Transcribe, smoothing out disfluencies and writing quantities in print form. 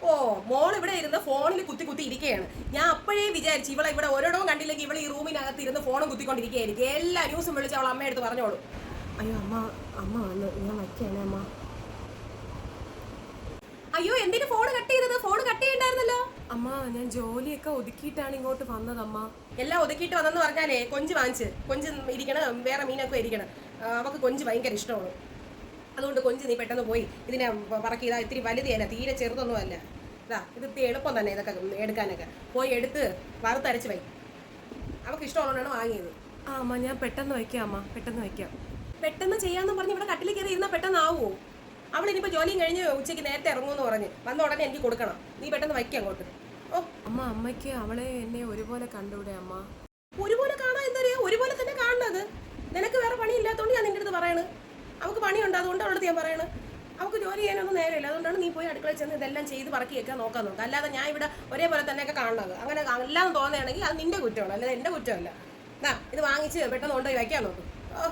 ഓ, മോൾ ഇവിടെ ഇരുന്ന് ഫോണിൽ കുത്തി കുത്തി ഇരിക്കുകയാണ്. ഞാൻ അപ്പോഴേ വിചാരിച്ചു ഇവളെ ഇവിടെ ഒരിടവും കണ്ടില്ലെങ്കിൽ ഇവൾ ഈ റൂമിനകത്ത് ഇരുന്ന് ഫോണും കുത്തിക്കൊണ്ടിരിക്കുകയായിരിക്കും. എല്ലാ ന്യൂസും വിളിച്ച് അവൾ അമ്മയെടുത്ത് പറഞ്ഞോളൂ. അയ്യോ അമ്മ, അമ്മ വന്ന് ഞാൻ വയ്ക്കാനേ അമ്മ. അയ്യോ, എന്തിനു ഫോൺ കട്ട് ചെയ്തത്? ഫോൺ കട്ട് ചെയ്യണ്ടായിരുന്നല്ലോ. അമ്മ ഞാൻ ജോലിയൊക്കെ ഒതുക്കിയിട്ടാണ് ഇങ്ങോട്ട് വന്നതമ്മ. എല്ലാം ഒതുക്കിയിട്ട് വന്നെന്ന് പറഞ്ഞാലേ കൊഞ്ച് വാങ്ങിച്ച് കൊഞ്ച് ഇരിക്കണം, വേറെ മീനൊക്കെ ഇരിക്കണം. അവൾക്ക് കൊഞ്ച് ഭയങ്കര ഇഷ്ടമാണ്. അതുകൊണ്ട് കൊഞ്ച് നീ പെട്ടെന്ന് പോയി ഇതിനെ പറക്കി. ഇതാ ഇത്തിരി വലുതല്ല, തീരെ ചെറുതൊന്നും അല്ല. ഇതാ ഇത് എളുപ്പം തന്നെ ഇതൊക്കെ എടുക്കാനൊക്കെ. പോയി എടുത്ത് വറുത്തരച്ച് വൈ. അവൾക്ക് ഇഷ്ടമുള്ളതാണ് വാങ്ങിയത്. ആ അമ്മ, ഞാൻ പെട്ടെന്ന് വയ്ക്കാം അമ്മ, പെട്ടെന്ന് വയ്ക്കാം. പെട്ടെന്ന് ചെയ്യാന്ന് പറഞ്ഞ് ഇവിടെ കട്ടിൽ കയറി ഇരുന്നാൽ പെട്ടെന്നാവുമോ? അവളിനിപ്പോൾ ജോലിയും കഴിഞ്ഞ് ഉച്ചയ്ക്ക് നേരത്തെ ഇറങ്ങുമെന്ന് പറഞ്ഞ് വന്ന ഉടനെ എനിക്ക് കൊടുക്കണം. നീ പെട്ടെന്ന് വയ്ക്കുക അങ്ങോട്ട്. ഓ അമ്മ, അമ്മയ്ക്ക് അവളെ എന്നെ ഒരുപോലെ കണ്ടൂടെ അമ്മ? ഒരുപോലെ കാണാൻ എന്താ പറയുക? ഒരുപോലെ തന്നെ കാണുന്നത്. നിനക്ക് വേറെ പണിയില്ലാത്തതുകൊണ്ട് ഞാൻ നിൻ്റെ അടുത്ത് പറയണത്. അവൾക്ക് പണിയുണ്ട്, അതുകൊണ്ട് അവളടുത്ത് ഞാൻ പറയണത്. അവൾക്ക് ജോലി ചെയ്യാനൊന്നും നേരമില്ല, അതുകൊണ്ടാണ് നീ പോയി അടുക്കളയിൽ ചെന്ന് ഇതെല്ലാം ചെയ്ത് പറക്കി വെക്കാൻ നോക്കാൻ നോക്കുക. അല്ലാതെ ഞാൻ ഇവിടെ ഒരേപോലെ തന്നെയൊക്കെ കാണുന്നത്. അങ്ങനെ എല്ലാം തോന്നുകയാണെങ്കിൽ അത് നിന്റെ കുറ്റമാണ്, അല്ലാതെ എൻ്റെ കുറ്റമല്ല. ഇത് വാങ്ങിച്ച് പെട്ടെന്ന് കൊണ്ടുപോയി വയ്ക്കാൻ നോക്കും. ഓ